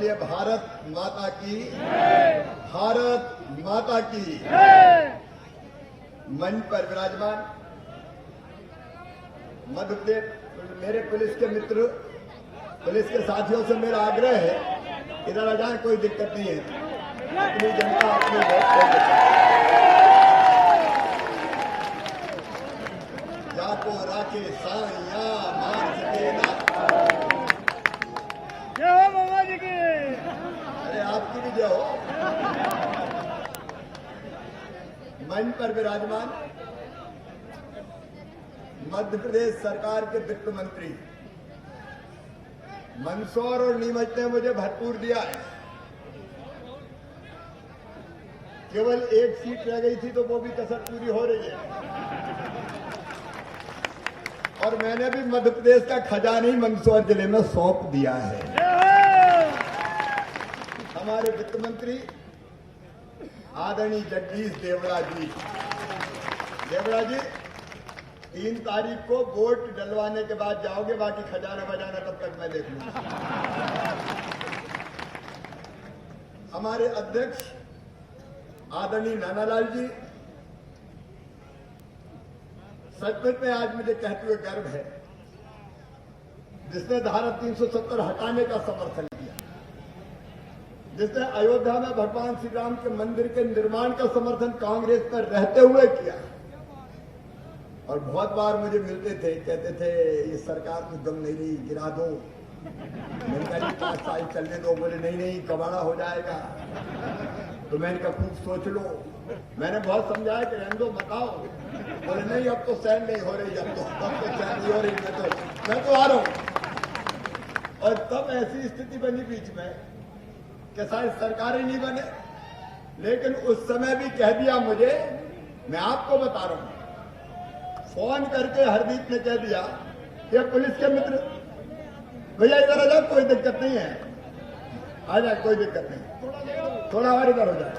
बोलिए भारत माता की, भारत माता की। मंच पर विराजमान मध्य प्रदेश मेरे पुलिस के मित्र, पुलिस के साथियों से मेरा आग्रह है, इधर आ जाए, कोई दिक्कत नहीं है। अपनी जनता अपनी वोट जाको राखे साइया मान सके ना। जय हो बाबा जी की। अरे आपकी भी जय हो। मंच पर विराजमान मध्य प्रदेश सरकार के वित्त मंत्री मंदसौर और नीमच ने मुझे भरपूर दिया है। केवल एक सीट रह गई थी तो वो भी कसर पूरी हो रही है। और मैंने भी मध्य प्रदेश का खजाना ही मंदसौर जिले में सौंप दिया है। हमारे वित्त मंत्री आदरणीय जगदीश देवड़ा जी, 3 तारीख को वोट डलवाने के बाद जाओगे, बाकी खजाना बजाना तब तक मैं देख लूंगा। हमारे अध्यक्ष आदरणीय नानालाल जी, सचमुच में आज मुझे कहते हुए गर्व है, जिसने धारा 370 हटाने का समर्थन किया, जिसने अयोध्या में भगवान श्री राम के मंदिर के निर्माण का समर्थन कांग्रेस पर रहते हुए किया। और बहुत बार मुझे मिलते थे, कहते थे ये सरकार कुछ दम नहीं रही, गिरा दो। मैंने कहा 5 साल चलने दो। बोले नहीं कबाड़ा हो जाएगा। तो मैंने कहा खूब सोच लो। मैंने बहुत समझाया कि रहने दो, मत आओ। बोले नहीं अब तो सहन नहीं हो रही, अब तो सहन नहीं हो रही, मैं तो आ रहा हूं। और तब ऐसी स्थिति बनी बीच में कि शायद सरकार ही नहीं बने, लेकिन उस समय भी कह दिया मुझे, मैं आपको बता रहा हूं, फोन करके हरदीप ने कह दिया कि पुलिस के मित्र भैया इधर आ जाओ, कोई दिक्कत नहीं है, आ जाए, कोई दिक्कत नहीं, थोड़ा और इधर हो जाए,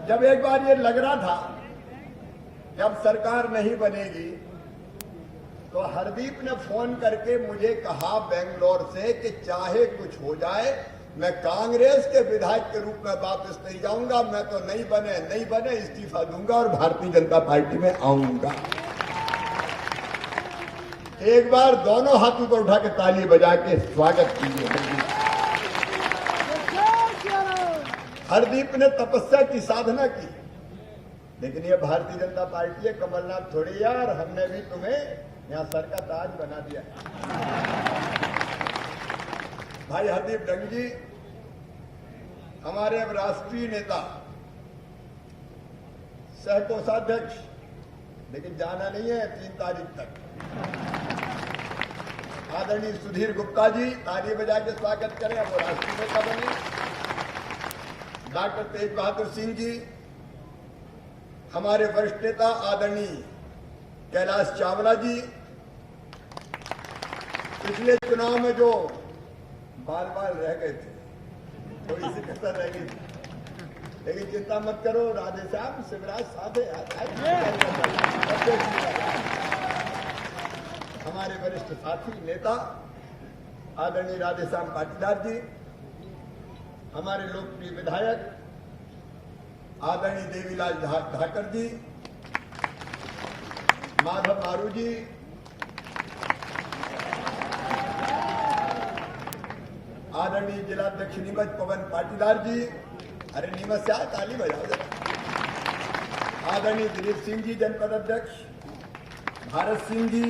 जब एक बार ये लग रहा था कि अब सरकार नहीं बनेगी, तो हरदीप ने फोन करके मुझे कहा बेंगलोर से कि चाहे कुछ हो जाए, मैं कांग्रेस के विधायक के रूप में वापस नहीं जाऊंगा, मैं तो नहीं बने इस्तीफा दूंगा और भारतीय जनता पार्टी में आऊंगा। एक बार दोनों हाथों को उठा के ताली बजा के स्वागत कीजिए। हरदीप ने तपस्या की, साधना की, लेकिन ये भारतीय जनता पार्टी है, कमलनाथ थोड़ी यार, हमने भी तुम्हें यहां सर का ताज बना दिया। भाई हरदीप डंग जी हमारे अब राष्ट्रीय नेता, सह कोषाध्यक्ष, लेकिन जाना नहीं है 3 तारीख तक। आदरणीय सुधीर गुप्ता जी, ताली बजा के स्वागत करें, अब वो राष्ट्रीय नेता बने। डॉक्टर तेज बहादुर सिंह जी, हमारे वरिष्ठ नेता आदरणीय कैलाश चावला जी, पिछले चुनाव में जो बाल रह गए थे, थोड़ी सी कसर रह गई थी, लेकिन चिंता मत करो, राधे श्याम शिवराज साधे हमारे वरिष्ठ साथी नेता आदरणीय राधे श्याम पाटीदार जी, हमारे लोकप्रिय विधायक आदरणीय देवीलाल धाकर जी, माधव मारू जी, आदरणीय जिलाध्यक्ष नीमच पवन पाटीदार जी, अरे नीमच से ताली बजाओ जरा। आदरणीय दिलीप सिंह जी जनपद अध्यक्ष, भारत सिंह जी,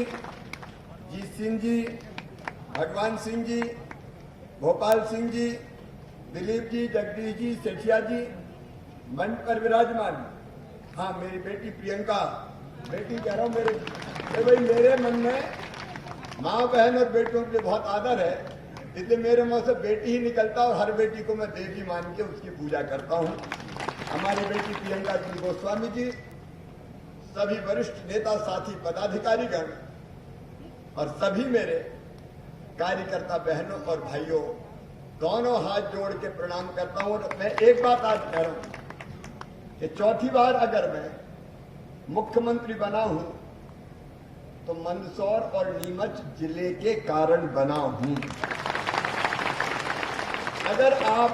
जीत सिंह जी, भगवान सिंह जी, भोपाल सिंह जी, दिलीप जी, जगदीश जी, सेठिया जी, मंच पर विराजमान। हाँ, मेरी बेटी प्रियंका, बेटी कह रहा हूं, मेरे मन में माँ बहन और बेटियों के लिए बहुत आदर है, इसलिए मेरे मुंह से बेटी ही निकलता और हर बेटी को मैं देवी मान के उसकी पूजा करता हूं। हमारी बेटी प्रियंका जी गोस्वामी जी, सभी वरिष्ठ नेता साथी पदाधिकारीगण और सभी मेरे कार्यकर्ता बहनों और भाइयों, दोनों हाथ जोड़ के प्रणाम करता हूं। और मैं एक बात आज कह रहा हूं कि चौथी बार अगर मैं मुख्यमंत्री बना हूं तो मंदसौर और नीमच जिले के कारण बना हूं। अगर आप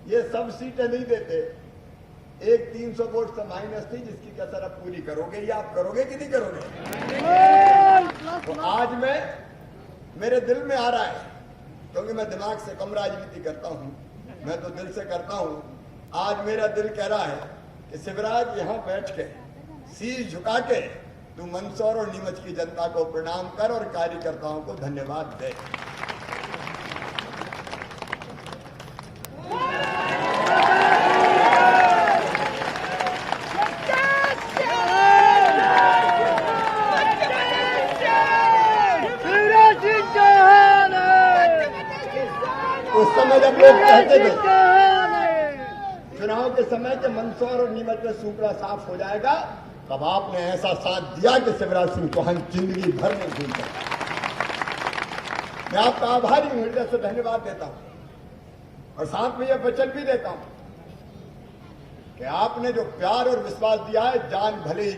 ये सब सीटें नहीं देते, एक 300 वोट से माइनस थी जिसकी कसर अब पूरी करोगे, या आप करोगे कि नहीं करोगे? तो आज मेरे दिल में आ रहा है, क्योंकि मैं दिमाग से कम राजनीति करता हूं, मैं तो दिल से करता हूं। आज मेरा दिल कह रहा है कि शिवराज यहां बैठ के शीश झुका के तू मंदसौर और नीमच की जनता को प्रणाम कर और कार्यकर्ताओं को धन्यवाद दे। उस समय जब लोग कहते थे चुनाव के समय के मंदसौर और नीमच में सूपड़ा साफ हो जाएगा, तब आपने ऐसा साथ दिया कि शिवराज सिंह चौहान जिंदगी भर नहीं भूल सकता। मैं आपका आभारी हूं, हृदय से धन्यवाद देता हूं और साथ में यह वचन भी देता हूं कि आपने जो प्यार और विश्वास दिया है, जान भले ही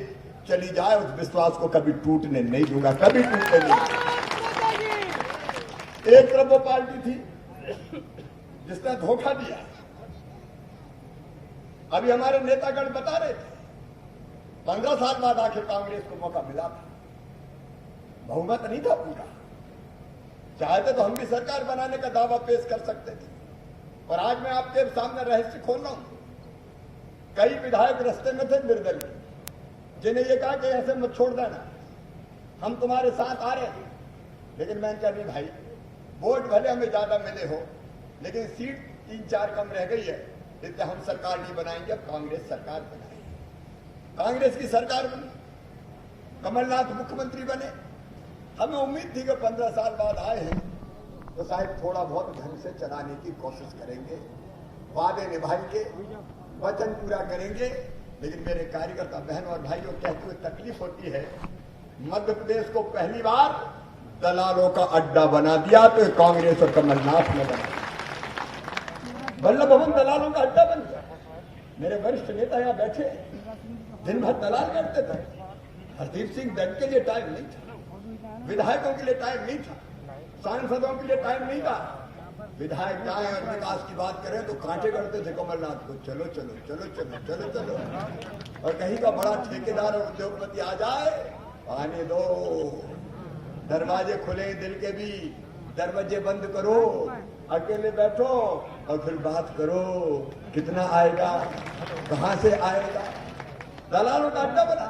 चली जाए उस विश्वास को कभी टूटने नहीं दूंगा, कभी टूटने नहीं दूंगा। एक तरफ वो पार्टी थी जिसने धोखा दिया। अभी हमारे नेतागण बता रहे थे 15 साल बाद आखिर कांग्रेस को मौका मिला था, बहुमत नहीं था पूरा, चाहते तो हम भी सरकार बनाने का दावा पेश कर सकते थे। और आज मैं आपके सामने रहस्य खोल रहा हूं, कई विधायक रास्ते में थे निर्दलीय, जिन्हें ये कहा कि ऐसे मत छोड़ देना, हम तुम्हारे साथ आ रहे हैं। लेकिन मैंने कहा नहीं भाई, वोट भले हमें ज्यादा मिले हो, लेकिन सीट 3-4 कम रह गई है, इसलिए हम सरकार नहीं बनाएंगे, अब कांग्रेस सरकार बनाएगी। कांग्रेस की सरकार बनी, कमलनाथ मुख्यमंत्री बने। हमें उम्मीद थी कि 15 साल बाद आए हैं तो शायद थोड़ा बहुत ढंग से चलाने की कोशिश करेंगे, वादे निभाएंगे, वचन पूरा करेंगे। लेकिन मेरे कार्यकर्ता बहन और भाइयों, कहते हुए तकलीफ होती है, मध्य प्रदेश को पहली बार दलालों का अड्डा बना दिया तो कांग्रेस और कमलनाथ ने बना। वल्लभ भवन दलालों का अड्डा बन गया। मेरे वरिष्ठ नेता यहां बैठे दिन भर दलाल करते थे। हरदीप सिंह दत्त के लिए टाइम नहीं था, विधायकों के लिए टाइम नहीं था, सांसदों के लिए टाइम नहीं था। विधायक जाए और विकास की बात करें तो कांटे करते थे कमलनाथ को, चलो चलो चलो चलो चलो चलो। और कहीं का बड़ा ठेकेदार और उद्योगपति आ जाए, आने दो, दरवाजे खुले दिल के भी, दरवाजे बंद करो, अकेले बैठो और फिर बात करो, कितना आएगा, कहां से आएगा। दलालों का अड्डा बना।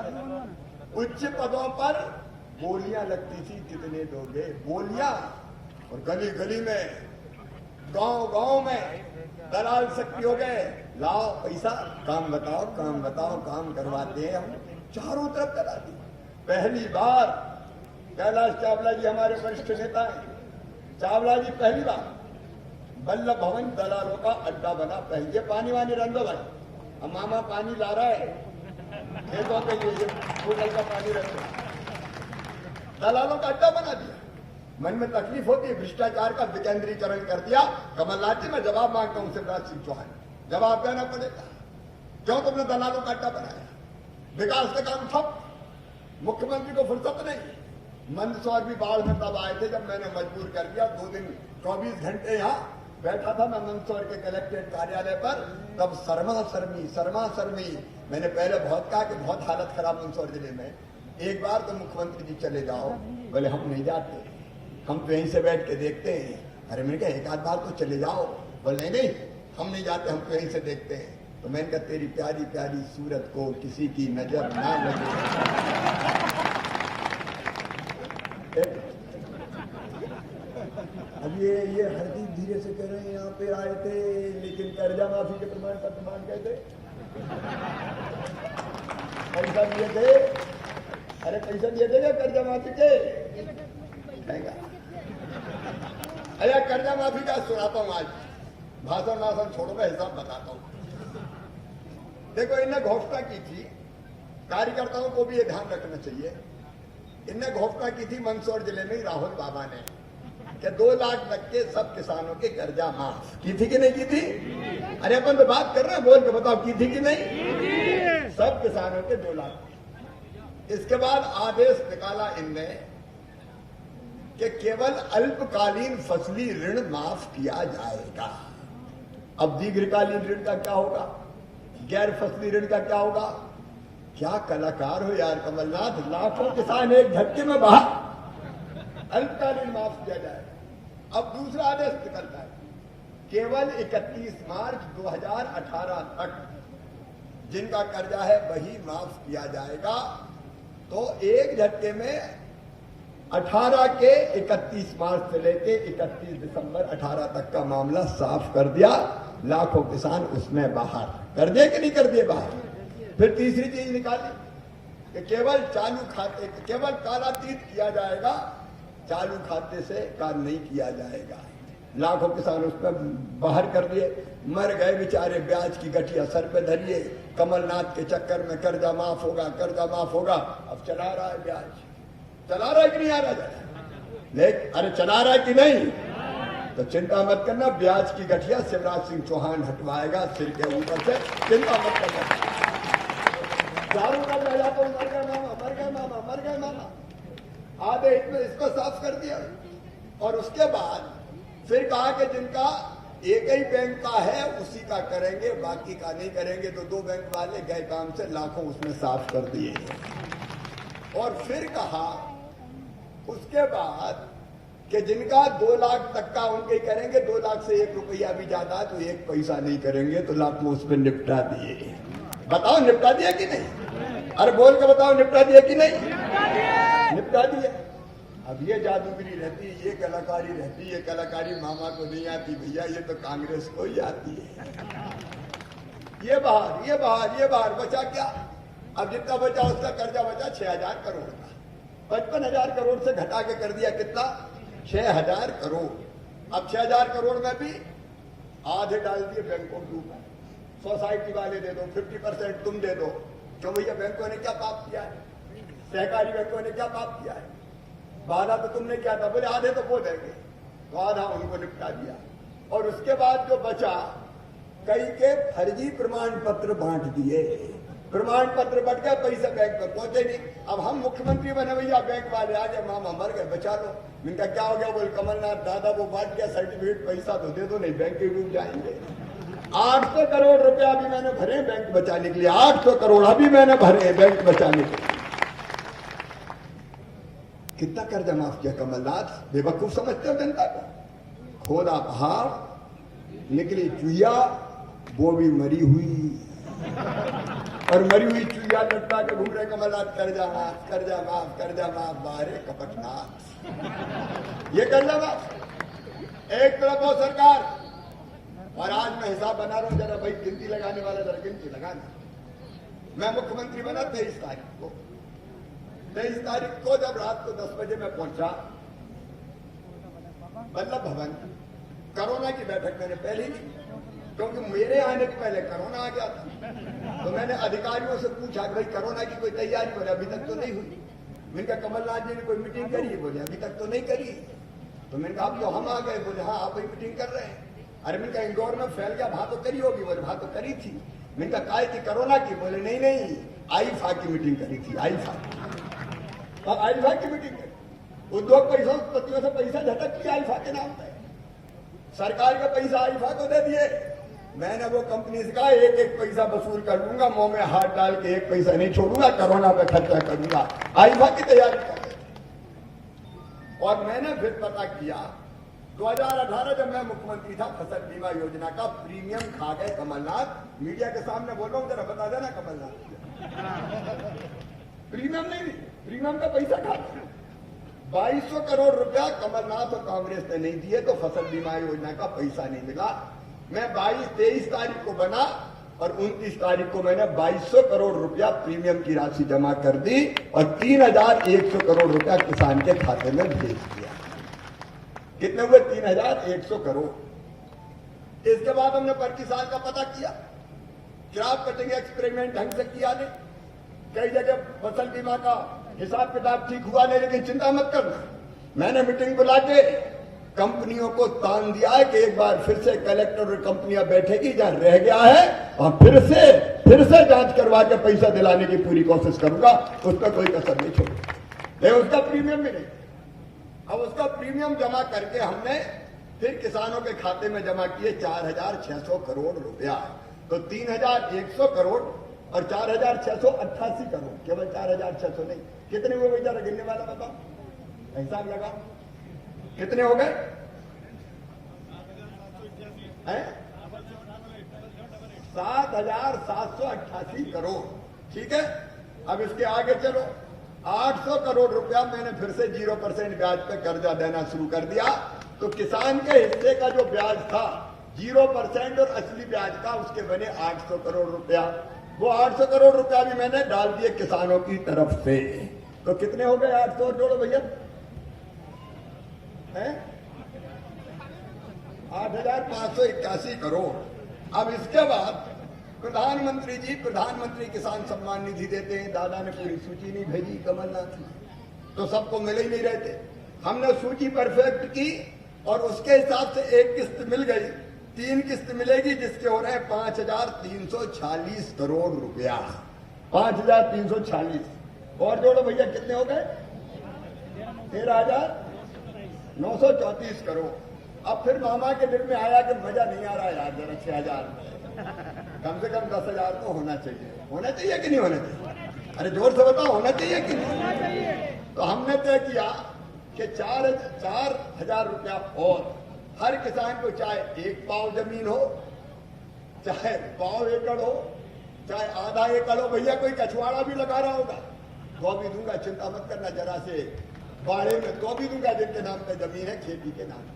उच्च पदों पर बोलियां लगती थी, कितने दोगे, बोलियां। और गली गली में, गांव गांव में दलाल सक्रिय हो गए, लाओ पैसा, काम बताओ, काम बताओ, काम करवाते हैं हम। चारों तरफ दलाल दी। पहली बार कैलाश चावला जी हमारे वरिष्ठ नेता हैं, चावला जी पहली बार वल्लभ भवन दलालों का अड्डा बना। पहले पानी वानी रंधो भाई, अब मामा पानी ला रहा है खेतों के लिए, बोतल का पानी रखो। दलालों का अड्डा बना दिया। मन में तकलीफ होती है, भ्रष्टाचार का विकेंद्रीकरण कर दिया। कमलनाथ जी, मैं जवाब मांगता हूं शिवराज सिंह चौहान, जवाब देना पड़ेगा, क्यों तुमने दलालों का अड्डा बनाया? विकास का काम ठप, मुख्यमंत्री को फुर्सत नहीं। मंदसौर भी बाढ़ में तब आए थे जब मैंने मजबूर कर दिया। 2 दिन 24 घंटे यहाँ बैठा था मैं मंदसौर के कलेक्ट्रेट कार्यालय पर, तब शर्मा शर्मी। मैंने पहले बहुत कहा कि बहुत हालत खराब मंदसौर जिले में, एक बार तो मुख्यमंत्री जी चले जाओ। बोले हम नहीं जाते, हम तो यहीं से बैठ के देखते हैं। अरे मैंने कहा एक आध बार तो चले जाओ। बोले नहीं हम नहीं जाते, हम तो यहीं से देखते हैं। तो मैंने कहा तेरी प्यारी प्यारी सूरत को किसी की नजर ना लगे। अब ये हरदीप धीरे से कह रहे हैं, यहाँ पे आए थे लेकिन कर्जा माफी के प्रमाण पत्र मांग गए थे, पैसा दिए थे। अरे पैसा दिए थे क्या कर्जा माफी के? अरे कर्जा माफी का सुनाता हूँ, आज भाषण छोड़ो, मैं हिसाब बताता हूँ। देखो, इन्हें घोषणा की थी, कार्यकर्ताओं को भी ये ध्यान रखना चाहिए, इन्हें घोषणा की थी मंदसौर जिले में राहुल बाबा ने कि 2 लाख तक के सब किसानों के कर्जा माफ की थी कि नहीं की थी? अरे अपन तो बात कर रहे हैं, बोल के बताओ की थी कि नहीं? सब किसानों के 2 लाख। इसके बाद आदेश निकाला इनने कि केवल अल्पकालीन फसली ऋण माफ किया जाएगा। अब दीर्घकालीन ऋण का क्या होगा, गैर फसली ऋण का क्या होगा? क्या कलाकार हो यार कमलनाथ, लाखों किसान एक झटके में बाहर। अल्पकालीन माफ किया जाएगा। अब दूसरा आदेश निकलता है, केवल 31 मार्च 2018 तक जिनका कर्जा है वही माफ किया जाएगा। तो एक झटके में 18 के 31 मार्च से लेके 31 दिसंबर 18 तक का मामला साफ कर दिया। लाखों किसान उसमें बाहर कर दिए कि नहीं कर दिए बाहर। फिर तीसरी चीज निकाली कि केवल चालू खाते, केवल कालातीत किया जाएगा, चालू खाते से कार्य नहीं किया जाएगा। लाखों किसान उसमें बाहर कर दिए। मर गए बेचारे, ब्याज की गठिया सर पे धरिए, कमलनाथ के चक्कर में कर्जा माफ होगा, कर्जा माफ होगा। अब चला रहा है ब्याज, चला रहा है कि नहीं आ रहा है? लेकिन अरे चला रहा है कि नहीं? तो चिंता मत करना, ब्याज की गठिया शिवराज सिंह चौहान हटवाएगा सिर के ऊपर से, चिंता मत करना। दारू का पहला तो मर गए मामा, मर गए मामा, मर गए मामा, आधे इसको साफ कर दिया। और उसके बाद फिर कहा कि जिनका एक ही बैंक का है उसी का करेंगे, बाकी का नहीं करेंगे। तो 2 बैंक वाले गए काम से, लाखों उसमें साफ कर दिए। और फिर कहा उसके बाद कि जिनका 2 लाख तक का उनके करेंगे, 2 लाख से 1 रुपया भी ज्यादा तो 1 पैसा नहीं करेंगे। तो लाखों उसमें निपटा दिए। बताओ निपटा दिया कि नहीं? अरे बोल के बताओ निपटा दिया कि नहीं? निपटा दिया। अब ये जादूगरी रहती, ये कलाकारी रहती, ये कलाकारी मामा को नहीं आती भैया, ये तो कांग्रेस को ही आती है। ये बाहर, ये बाहर, ये बाहर, बचा क्या? अब जितना बचा उसका कर्जा बचा 6000 करोड़ का। 55,000 करोड़ से घटा के कर दिया कितना? 6000 करोड़। अब 6000 करोड़ में भी आधे डाल दिए बैंकों के ऊपर। सोसाइटी वाले दे दो, 50% तुम दे दो। क्यों भैया, बैंकों ने क्या पाप किया है? सहकारी बैंकों ने क्या पाप किया है? वादा तो तुमने किया था, बोले आधे तो वो देंगे, तो आधा उनको निपटा दिया। और उसके बाद जो बचा, कई के फर्जी प्रमाण पत्र बांट दिए। प्रमाण पत्र बट गया, पैसे बैंक पर पहुंचे नहीं। अब हम मुख्यमंत्री बने भैया, बैंक वाले आ गए, मामा मर गए, बचा लो। इनका क्या हो गया? बोले कमलनाथ दादा वो बांट गया सर्टिफिकेट, पैसा तो दे दो, नहीं बैंक के डूब जाएंगे। 800 करोड़ रुपया अभी मैंने भरे बैंक बचाने के लिए, 800 करोड़ अभी मैंने भरे बैंक बचाने के लिए। कितना कर्जा माफ किया कमलनाथ? बेवकूफ समझते हो जनता को? खोदा पहाड़, निकली चुईया, वो भी मरी हुई। और मरी हुई चुईया लटका के घूम रहे कमलनाथ, कर्जा माफ, कर्जा माफ, कर्जा माफ। बारे कपटनाथ, ये कर्जा माफ। एक तरफ हो सरकार, और आज मैं हिसाब बना रहा हूं, जरा भाई गिनती लगाने वाला जरा गिनती लगाना। मैं मुख्यमंत्री बना 23 तारीख को। 23 तारीख को जब रात को 10 बजे मैं पहुंचा वल्लभ भवन, कोरोना की बैठक मैंने पहले ही, क्योंकि मेरे आने के पहले कोरोना आ गया था। तो मैंने अधिकारियों से पूछा कि भाई कोरोना की कोई तैयारी? बोले अभी तक तो नहीं हुई। मैंने कहा कमलनाथ जी ने कोई मीटिंग करी? बोले अभी तक तो नहीं करी। तो मैंने कहा अब तो हम आ गए। बोले हाँ आप ही मीटिंग कर रहे हैं। अरे मैंने कहा इंदौर में फैल गया, वहां तो करी होगी। बोले वहां तो करी थी। मैंने कहा काय की? कोरोना की? बोले नहीं नहीं, आईफा की मीटिंग करी थी, आईफा। अब आईफा की मीटिंग करी, उद्योग पैसों से पैसा झटक लिया आईफा के नाम पे, सरकार का पैसा आईफा को दे दिए। मैंने वो कंपनी से कहा एक एक पैसा वसूल कर लूंगा, मुंह में हाथ डाल के एक पैसा नहीं छोड़ूंगा, कोरोना पे खर्चा करूंगा। आईफा की तैयारी कर रहे थे। और मैंने फिर पता किया 2018 जब मैं मुख्यमंत्री था, फसल बीमा योजना का प्रीमियम खा गए कमलनाथ। मीडिया के सामने बोल रहा हूं, जरा बता देना कमलनाथ। प्रीमियम नहीं, प्रीमियम का पैसा खा गए। 2200 करोड़ रुपया कमलनाथ और कांग्रेस ने नहीं दिए, तो फसल बीमा योजना का पैसा नहीं मिला। मैं 23 तारीख को बना और 29 तारीख को मैंने 2200 करोड़ रुपया प्रीमियम की राशि जमा कर दी और 3100 करोड़ रुपया किसान के खाते में भेज दिया। कितने हुए? 3100 करोड़। इसके बाद हमने पर किसान का पता किया, क्रॉप कटिंग एक्सपेरिमेंट ढंग से किया नहीं, कई जगह फसल बीमा का हिसाब किताब ठीक हुआ नहीं। लेकिन चिंता मत करना, मैंने मीटिंग बुला के कंपनियों को तान दिया है कि एक बार फिर से कलेक्टर और कंपनियां बैठेगी, जहां रह गया है और फिर से जांच करवा के पैसा दिलाने की पूरी कोशिश करूंगा। उसका कोई कसर नहीं छोड़ूंगा। लेकिन उसका प्रीमियम भी नहीं। अब उसका प्रीमियम जमा करके हमने फिर किसानों के खाते में जमा किए 4,600 करोड़ रुपया। तो 3,100 करोड़ और 4,688 करोड़, केवल 4,600 नहीं। कितने हुए भैया गिनने वाला बताओ, हिसाब लगा कितने हो गए? 7,788 करोड़। ठीक है, अब इसके आगे चलो। 800 करोड़ रुपया मैंने फिर से 0% ब्याज पे कर्जा देना शुरू कर दिया। तो किसान के हिस्से का जो ब्याज था 0% और असली ब्याज का, उसके बने 800 करोड़ रुपया। वो 800 करोड़ रुपया भी मैंने डाल दिए किसानों की तरफ से। तो कितने हो गए? 800 जोड़ो भैया, 8,581 करोड़। अब इसके बाद प्रधानमंत्री जी प्रधानमंत्री किसान सम्मान निधि देते हैं। दादा ने पूरी सूची नहीं भेजी कमलनाथ ने, तो सबको मिल ही नहीं रहते। हमने सूची परफेक्ट की और उसके हिसाब से एक किस्त मिल गई, 3 किस्त मिलेगी, जिसके हो रहे हैं 5,346 करोड़ रुपया। 5,346 और जोड़ो भैया, कितने हो गए? 13,934 करोड़। अब फिर मामा के दिल में आया कि मजा नहीं आ रहा यार, जरा 6,000 कम से कम 10,000 तो होना चाहिए। होना चाहिए कि नहीं होना चाहिए? अरे जोर से बताओ, होना चाहिए कि नहीं? तो हमने तय किया कि 4,000 रुपया और हर किसान को, चाहे 1 पाव जमीन हो, चाहे 1 एकड़ हो, चाहे आधा एकड़ हो। भैया कोई कछुआड़ा भी लगा रहा होगा तो भी दूंगा, चिंता मत करना। जरा से बाड़े में तो भी दूंगा, जिनके नाम पे जमीन है खेती के नाम पे।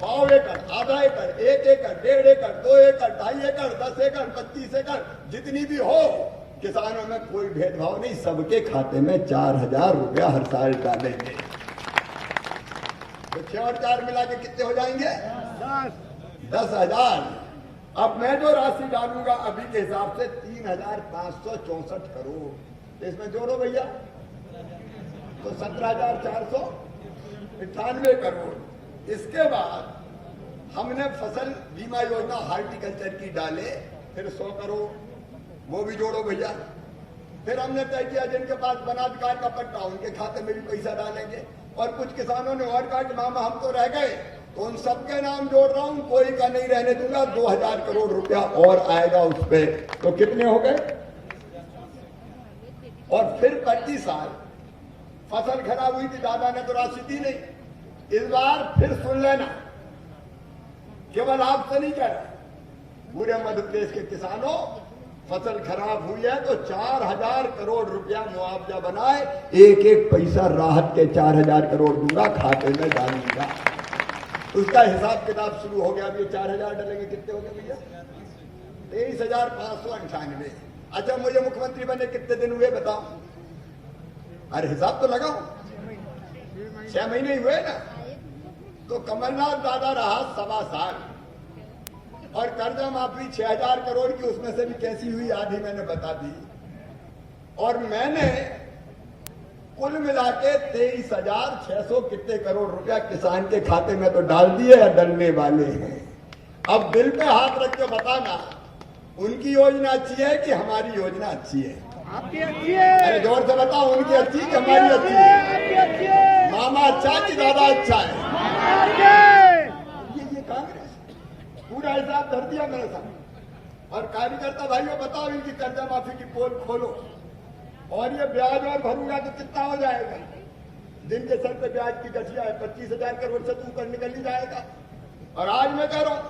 1 एकड़, आधा एकड़, 1 एकड़, 1.5 एकड़, 2 एकड़, 2.5 एकड़, 10 एकड़, 25 एकड़, जितनी भी हो, किसानों में कोई भेदभाव नहीं। सबके खाते में 4,000 रुपया हर साल डालेंगे। तो 6 और 4 मिला के कितने हो जाएंगे? 10,000। अब मैं जो राशि डालूंगा अभी के हिसाब से 3,564 करोड़। इसमें जोड़ो भैया, तो 17,498 करोड़। इसके बाद हमने फसल बीमा योजना हार्टिकल्चर की डाले, फिर 100 करोड़, वो भी जोड़ो भैया। फिर हमने तय किया जिनके पास वनाधिकार का पट्टा, उनके खाते में भी पैसा डालेंगे। और कुछ किसानों ने और कहा कि मामा हम तो रह गए, तो उन सबके नाम जोड़ रहा हूं, कोई का नहीं रहने दूंगा। 2,000 करोड़ रुपया और आएगा उस पे। तो कितने हो गए? और फिर 25 साल फसल खराब हुई थी, दादा ने तो राशि दी नहीं। इस बार फिर सुन लेना, केवल आपसे नहीं कह रहा, पूरे मध्य प्रदेश के किसानों, फसल खराब हुई है तो 4,000 करोड़ रुपया मुआवजा बनाए, एक एक पैसा राहत के 4,000 करोड़ दूंगा, खाते में डालूंगा। उसका हिसाब किताब शुरू हो गया। अब ये 4,000 डलेंगे, कितने हो गए भैया? 23,598। अच्छा, मुझे मुख्यमंत्री बने कितने दिन हुए बताओ? अरे हिसाब तो लगाओ, 6 महीने हुए ना। तो कमलनाथ दादा रहा 1.25 साल, और कर्जा माफी 6,000 करोड़ की, उसमें से भी कैसी हुई आधी मैंने बता दी। और मैंने कुल मिला के 23,600 कितने करोड़ रुपया किसान के खाते में तो डाल दिए या डलने वाले हैं। अब दिल पे हाथ रख के बताना, उनकी योजना अच्छी है कि हमारी योजना अच्छी है? आपकी अच्छी है। अरे जोर से बताओ, उनकी अच्छी कि हमारी अच्छी है? मामा अच्छा कि दादा अच्छा है? ये कांग्रेस पूरा हिसाब धर दिया मेरे सामने। और कार्यकर्ता भाइयों बताओ, इनकी कर्जा माफी की पोल खोलो, और ये ब्याज और भरूंगा तो कितना हो जाएगा? दिन के सर पे ब्याज की गठिया है, 25,000 करोड़ से ऊपर निकल ही जाएगा। और आज मैं कह रहा हूं,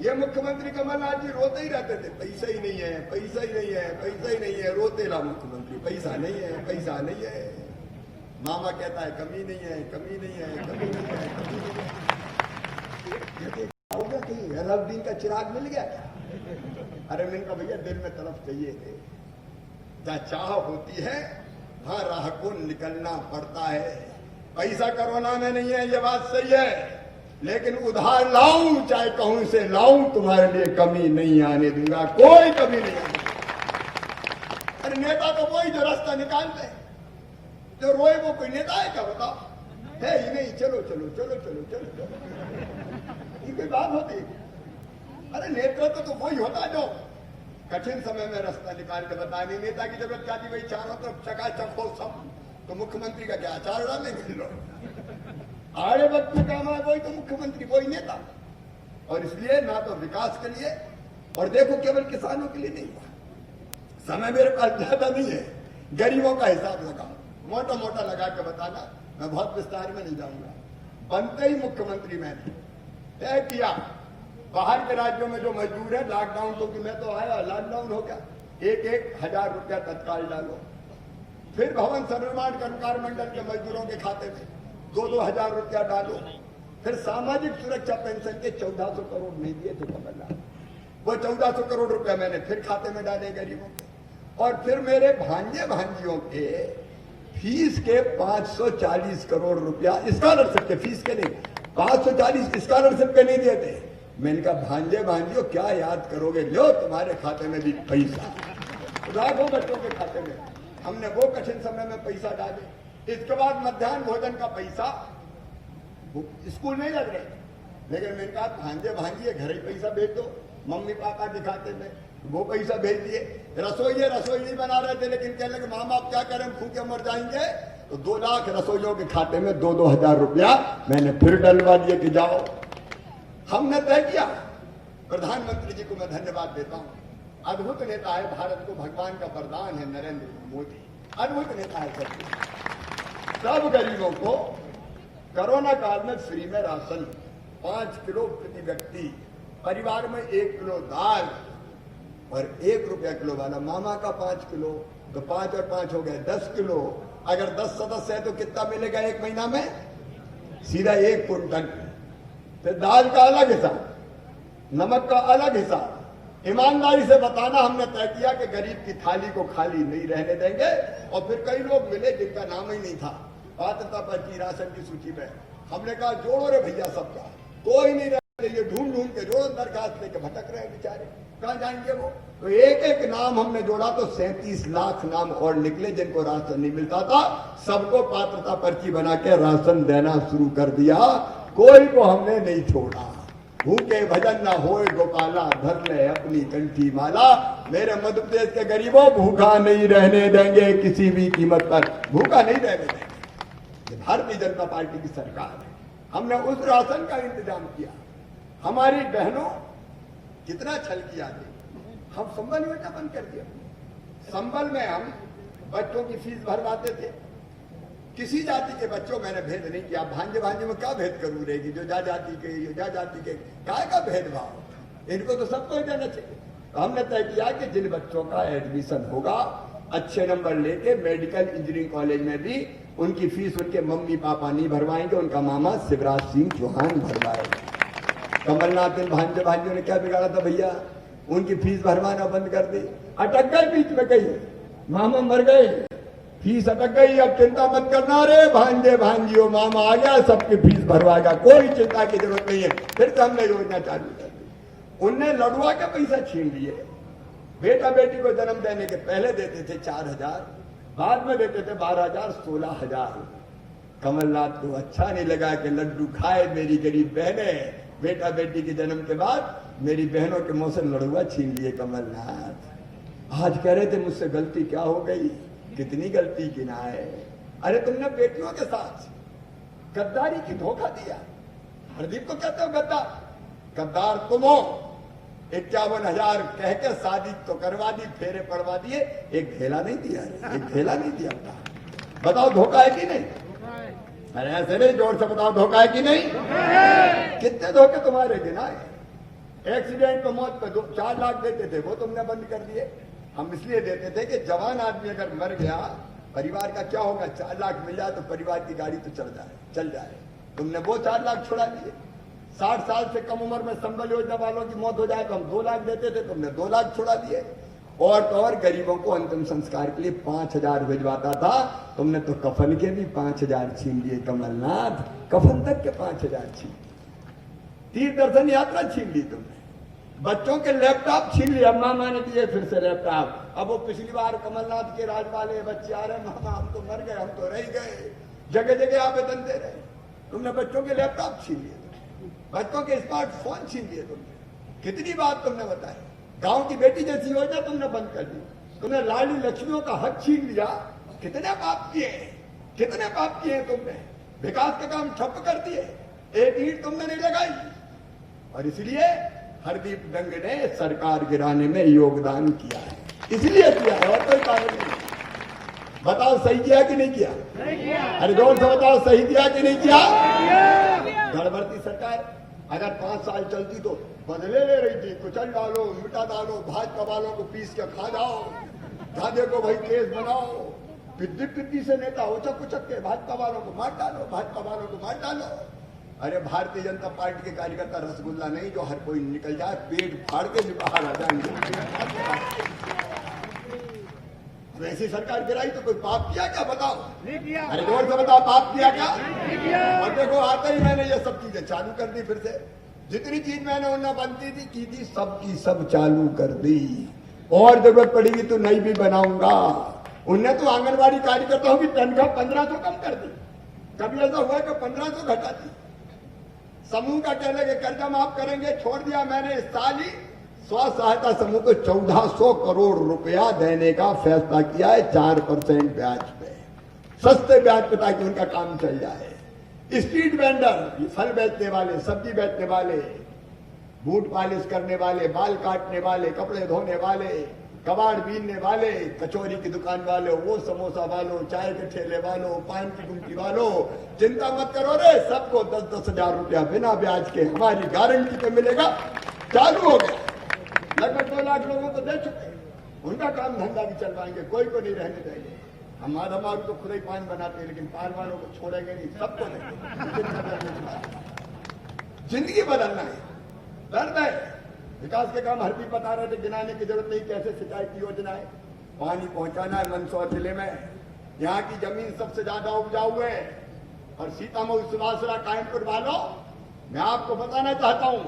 ये मुख्यमंत्री कमलनाथ जी रोते ही रहते थे, पैसा ही नहीं है, पैसा ही नहीं है, पैसा ही नहीं है। रोते रहा मुख्यमंत्री, पैसा नहीं है, पैसा नहीं है। मामा कहता है कमी नहीं है, कमी नहीं है, कमी नहीं है, कमी नहीं है। हो गया कहीं अलाउद्दीन का चिराग मिल गया? अरे मैंने कहा भैया दिल में तलब चाहिए थे, जहां चाह होती है वहां राह को निकलना पड़ता है। पैसा कोरोना में नहीं है, ये बात सही है, लेकिन उधार लाऊं चाहे कहूं से लाऊं, तुम्हारे लिए कमी नहीं आने दूंगा, कोई कमी नहीं आने दूंगा। अरे नेता तो वही जो रास्ता निकालते, जो रोए वो कोई नेता है क्या बताओ? है ही नहीं। चलो चलो चलो चलो चलो चलो, ये कोई बात होती? अरे नेतृत्व तो वही होता जो कठिन समय में रास्ता निकाल के बताए। नहीं नेता की जरूरत क्या थी? भाई चारों तरफ चकाचक हो सब, तो मुख्यमंत्री का क्या आचार डालेंगे लोग? आड़े वक्त में काम आए वही तो मुख्यमंत्री, वही नेता। और इसलिए ना तो विकास के लिए, और देखो केवल किसानों के लिए नहीं हुआ। समय मेरे पास ज्यादा नहीं है, गरीबों का हिसाब लगा, मोटा मोटा लगा के बताना, मैं बहुत विस्तार में नहीं जाऊंगा। बनते ही मुख्यमंत्री मैंने तय किया, बाहर के राज्यों में जो मजदूर है लॉकडाउन, तो कि मैं तो आया लॉकडाउन हो गया, 1,000 रुपया तत्काल डालो। फिर भवन निर्माण कर्मकार मंडल के मजदूरों के खाते में 2,000 रुपया डालो। फिर सामाजिक सुरक्षा पेंशन के 1,400 करोड़ नहीं दिए थे कमलनाथ, वो 1,400 करोड़ रुपया मैंने फिर खाते में डाले गरीबों के। और फिर मेरे भांजे भांजियों के फीस के 540 करोड़ रुपया, स्कॉलरशिप के फीस के नहीं, 540 स्कॉलरशिप के नहीं दिए थे। मैंने कहा भांजे भांजियों क्या याद करोगे, लो तुम्हारे खाते में भी पैसा, लाखों बच्चों के खाते में हमने वो कठिन समय में पैसा डाले। इसके बाद मध्याह्न भोजन का पैसा, स्कूल नहीं लग रहे, लेकिन मैंने कहा भांजे भांजिए घर ही पैसा भेज दो मम्मी पापा के खाते में, वो पैसा भेज दिए। रसोई नहीं बना रहे थे, लेकिन कहने लगे माँ बाप क्या करें, भूखे मर जाएंगे, तो 2 लाख रसोइयों के खाते में 2-2 हजार रुपया मैंने फिर डलवा दिए कि जाओ। हमने तय किया। प्रधानमंत्री जी को मैं धन्यवाद देता हूं, अद्भुत नेता है, भारत को भगवान का वरदान है नरेंद्र मोदी, अद्भुत नेता है। सब गरीबों को कोरोना काल में फ्री में राशन 5 किलो प्रति व्यक्ति, परिवार में 1 किलो दाल और 1 रुपया किलो वाला मामा का 5 किलो, तो 5 और 5 हो गए 10 किलो। अगर 10 सदस्य है तो कितना मिलेगा 1 महीना में? सीधा 1 कुंटल। फिर दाल का अलग हिसाब, नमक का अलग हिसाब। ईमानदारी से बताना, हमने तय किया कि गरीब की थाली को खाली नहीं रहने देंगे। और फिर कई लोग मिले जिनका नाम ही नहीं था पात्रता पर्ची राशन की सूची में, हमने कहा जोड़ो रे भैया सबका, कोई नहीं रहने, ये ढूंढ के जोड़ो, दरखास्त लेके भटक रहे बेचारे, कहां जाएंगे वो? तो एक नाम हमने जोड़ा तो 37 लाख नाम और निकले जिनको राशन नहीं मिलता था। सबको पात्रता पर्ची बना के राशन देना शुरू कर दिया, कोई को हमने नहीं छोड़ा। भूखे भजन न होए गोपाला, धर ले अपनी कंठी माला। मेरे मध्य प्रदेश के गरीबों, भूखा नहीं रहने देंगे किसी भी कीमत पर, भूखा नहीं रहने देंगे। ये भारतीय जनता पार्टी की सरकार है, हमने उस राशन का इंतजाम किया। हमारी बहनों कितना छल किया, हम संबल योजना बंद कर दिया। संबल में हम बच्चों की फीस भरवाते थे, किसी जाति के बच्चों मैंने भेद नहीं किया। भांजे में क्या भेद करूं रहेगी, जो जा जाति के काय का भेदभाव, इनको तो सबको ही देना चाहिए। तो हमने तय किया कि जिन बच्चों का एडमिशन होगा अच्छे नंबर लेके मेडिकल इंजीनियरिंग कॉलेज में भी, उनकी फीस उनके मम्मी पापा नहीं भरवाएंगे, उनका मामा शिवराज सिंह चौहान भरवाएगा। कमलनाथ ने भांजियों ने क्या बिगाड़ा था भैया, उनकी फीस भरवाना बंद कर दी, अटक गए बीच में, कहीं मामा मर गए, फीस अटक गई। अब चिंता मत करना रे भांजियों, मामा आ गया, सबकी फीस भरवाएगा, कोई चिंता की जरूरत नहीं है। फिर से हमने योजना चालू कर दी। उनने लड़ुआ के पैसा छीन लिए। बेटा बेटी को जन्म देने के पहले देते थे 4,000, बाद में देते थे 12,000, 16,000। कमलनाथ को अच्छा नहीं लगा कि लड्डू खाए मेरी गरीब बहनें, बेटा बेटी के जन्म के बाद मेरी बहनों के मुंह से लड़ुआ छीन लिए कमलनाथ। आज कह रहे थे मुझसे गलती क्या हो गई, कितनी गलती गिनाए। अरे तुमने बेटियों के साथ गद्दारी की धोखा दिया। प्रदीप को कहते हो गद्दार, गद्दार तुम हो। 51,000 कह के शादी तो करवा दी, फेरे पड़वा दिए, एक ढेला नहीं दिया, एक ढेला नहीं दिया। बताओ धोखा है कि नहीं? अरे ऐसे नहीं, जोर से बताओ धोखा है कि नहीं? कितने धोखे तुम्हारे गिनाए। एक्सीडेंट में मौत पे 4 लाख देते थे, वो तुमने बंद कर दिए। हम इसलिए देते थे कि जवान आदमी अगर मर गया, परिवार का क्या होगा, 4 लाख मिल जाए तो परिवार की गाड़ी तो चल जाए। तुमने वो 4 लाख छुड़ा दिए। 60 साल से कम उम्र में संबल योजना वालों की मौत हो जाए तो हम 2 लाख देते थे, तुमने 2 लाख छुड़ा दिए। और तो और गरीबों को अंतिम संस्कार के लिए 5,000 भिजवाता था, तुमने तो कफन के भी 5,000 छीन लिए कमलनाथ, कफन तक के 5,000 छीन। तीर्थ दर्शन यात्रा छीन ली तुमने, बच्चों के लैपटॉप छीन लिया, मामा ने दिए फिर से लैपटॉप। अब वो पिछली बार कमलनाथ के राज वाले बच्चे आ रहे, मामा हम तो मर गए, हम तो रह गए, जगह जगह आवेदन दे रहे। तुमने बच्चों के लैपटॉप छीन लिए, बच्चों के स्मार्टफोन छीन लिए, तुमने कितनी बात तुमने बताई। गांव की बेटी जैसी योजना तुमने बंद कर दी, तुमने लाडली लक्ष्मियों का हक छीन लिया। कितने पाप किए, कितने पाप किए तुमने। विकास के काम ठप कर दिए, एक ईंट तुमने नहीं लगाई। और इसलिए हरदीप डंग ने सरकार गिराने में योगदान किया है, इसलिए किया है, और कोई कारण नहीं। बताओ सही किया कि नहीं किया? अरे जोर से बताओ, सही किया कि नहीं किया? गड़बड़ती सरकार अगर 5 साल चलती तो बदले ले रही थी। कुचल डालो, मिटा डालो, भाजपा वालों को पीस के खा जाओ, दादे को भाई केस बनाओ, पिद्दी से नेता उचक उचक के भाजपा वालों को मार डालो, भाजपा वालों को मार डालो। अरे भारतीय जनता पार्टी के कार्यकर्ता रसगुल्ला नहीं जो हर कोई निकल जाए, पेट फाड़ के भी बाहर आ जाएंगे। तो ऐसी सरकार गिराई तो कोई पाप किया क्या? बताओ, अरे जोर से बताओ, पाप किया क्या? और देखो आते ही मैंने ये सब चीजें चालू कर दी फिर से। जितनी चीज मैंने उन्हें बनती थी की थी, सब की सब चालू कर दी। और जरूरत पड़ेगी तो नई भी बनाऊंगा। उनने तो आंगनबाड़ी कार्यकर्ताओं की तनख्वाह 1500 कम कर दी। कभी ऐसा हुआ कि 1500 घटा दी। समूह का कहने के कर्जा माफ करेंगे छोड़ दिया मैंने। इस साल ही स्व सहायता समूह को 1400 करोड़ रुपया देने का फैसला किया है, 4% ब्याज पे, सस्ते ब्याज पे, ताकि उनका काम चल जाए। स्ट्रीट वेंडर, फल बेचने वाले, सब्जी बेचने वाले, बूट पॉलिश करने वाले, बाल काटने वाले, कपड़े धोने वाले, कबाड़ बीनने वाले, कचौरी की दुकान वालों, वो समोसा वालों, चाय के ठेले वालों, पान की गुमटी वालों, चिंता मत करो रे, सबको 10-10 हजार रुपया बिना ब्याज के हमारी गारंटी पे मिलेगा। चालू हो गया, लगभग 2 लाख लोगों को दे चुके, उनका काम धंधा भी चलवाएंगे, कोई को नहीं रहने देंगे। हम आधा मारू तो खुद ही पान बनाते हैं, लेकिन पान वालों को छोड़ेंगे नहीं, सबको देंगे। जिंदगी बदलना है, दर्द है। विकास के काम हर भी बता रहे थे, गिनाने की जरूरत नहीं, कैसे सिंचाई की योजना है, पानी पहुंचाना है। मंदसौर जिले में यहाँ की जमीन सबसे ज्यादा उपजाऊ है, और सीतामऊ, सुबासरा, कायमपुर वालों, मैं आपको बताना चाहता हूँ,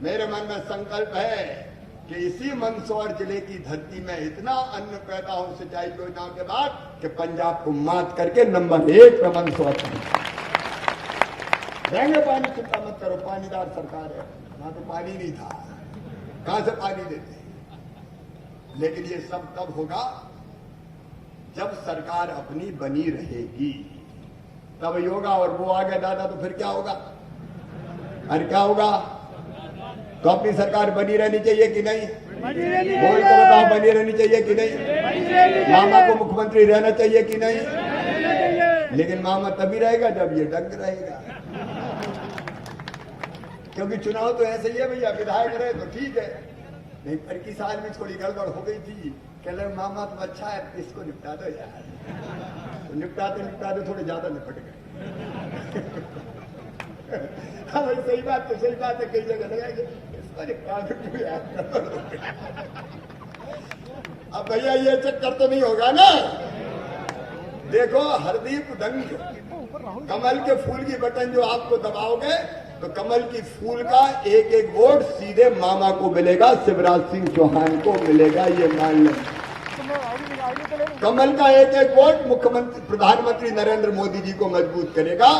मेरे मन में संकल्प है कि इसी मंदसौर जिले की धरती में इतना अन्न पैदा हो सिंचाई योजनाओं के बाद कि पंजाब को मात करके नंबर 1 पे मंदसौर देंगे पानी। चिंता मत करो, पानीदार सरकार है। वहां तो पानी नहीं था, कहां से पानी देते। लेकिन ये सब तब होगा जब सरकार अपनी बनी रहेगी, तब ही होगा। और वो आ गया दादा तो फिर क्या होगा? अरे क्या होगा? तो अपनी सरकार बनी रहनी चाहिए कि नहीं? बोल के बताओ, बनी रहनी चाहिए कि नहीं? मामा को मुख्यमंत्री रहना चाहिए कि नहीं? लेकिन मामा तभी रहेगा जब ये डंग रहेगा, क्योंकि चुनाव तो ऐसे ही है भैया। विधायक रहे तो ठीक है, नहीं पर की साल में थोड़ी गड़बड़ हो गई थी, कह रहे मामा तो अच्छा है, इसको निपटा दो यार। तो निपटाते थोड़े ज्यादा निपट गए। हाँ भाई, सही बात तो सही बात है, कई जगह लगाएंगे इसको निपटा दो यार। अब भैया ये चक्कर तो नहीं होगा ना। देखो हरदीप डंग, कमल के फूल की बटन जो आपको दबाओगे तो कमल की फूल का एक एक वोट सीधे मामा को मिलेगा, शिवराज सिंह चौहान को मिलेगा, ये मान लें। कमल का एक एक वोट मुख्यमंत्री, प्रधानमंत्री नरेंद्र मोदी जी को मजबूत करेगा,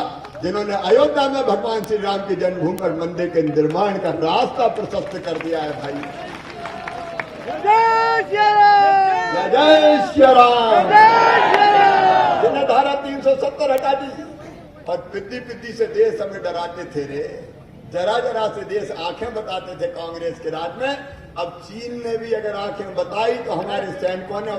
जिन्होंने अयोध्या में भगवान श्री राम की जन्मभूमि पर मंदिर के निर्माण का रास्ता प्रशस्त कर दिया है भाई। जय श्री राम। जिन्हें धारा 370 हटा दी और पिद्दी से देश हमें डराते थे रे, जरा जरा से देश आंखें बताते थे कांग्रेस के राज में। अब चीन ने भी अगर आंखें बताई तो हमारे सैनिकों ने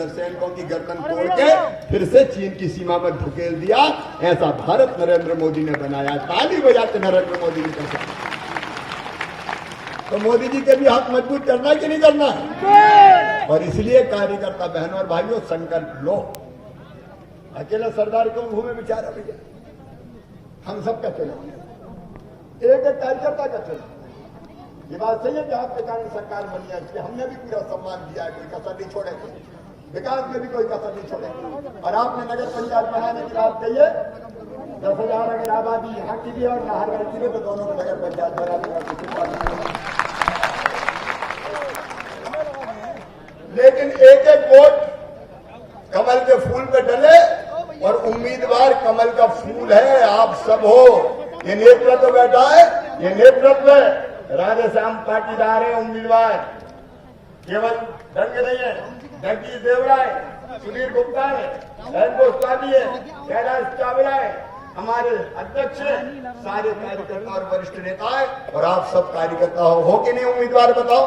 सैनिकों की गर्दन तोड़ के फिर से चीन की सीमा में धकेल दिया। ऐसा भारत नरेंद्र मोदी ने बनाया। ताली बजाते नरेंद्र मोदी जी का। तो मोदी जी के भी हाथ मजबूत करना है कि नहीं करना है? और इसलिए कार्यकर्ता बहनों और भाइयों, संकल्प लो। अकेला सरदार क्यों घूमे बेचारा भैया? हम सब का चुनाव, एक एक कार्यकर्ता का चुनाव। ये बात सही है कि आपके कारण सरकार बनी है, इसलिए हमने भी पूरा सम्मान दिया है, कोई कसर नहीं छोड़ेंगे, विकास में भी कोई कसर नहीं छोड़ेंगे। और आपने नगर पंचायत बनाने की बात कही है, 10,000 अगर आबादी यहाँ की भी और नाहरगढ़ की भी, तो दोनों को नगर पंचायत बना देगा। लेकिन एक एक वोट कमल के फूल पे डले और उम्मीदवार कमल का फूल है, आप सब हो। ये नेतृत्व बैठा है, ये नेतृत्व राधेश्याम पाटीदार है उम्मीदवार, केवल दंग नहीं है, जगदीश देवड़ा है, सुधीर गुप्ता है, एन गोस्वामी है, कैलाश चावला है, हमारे अध्यक्ष है, सारे कार्यकर्ता और वरिष्ठ नेता है, और आप सब कार्यकर्ता हो कि नहीं उम्मीदवार बताओ।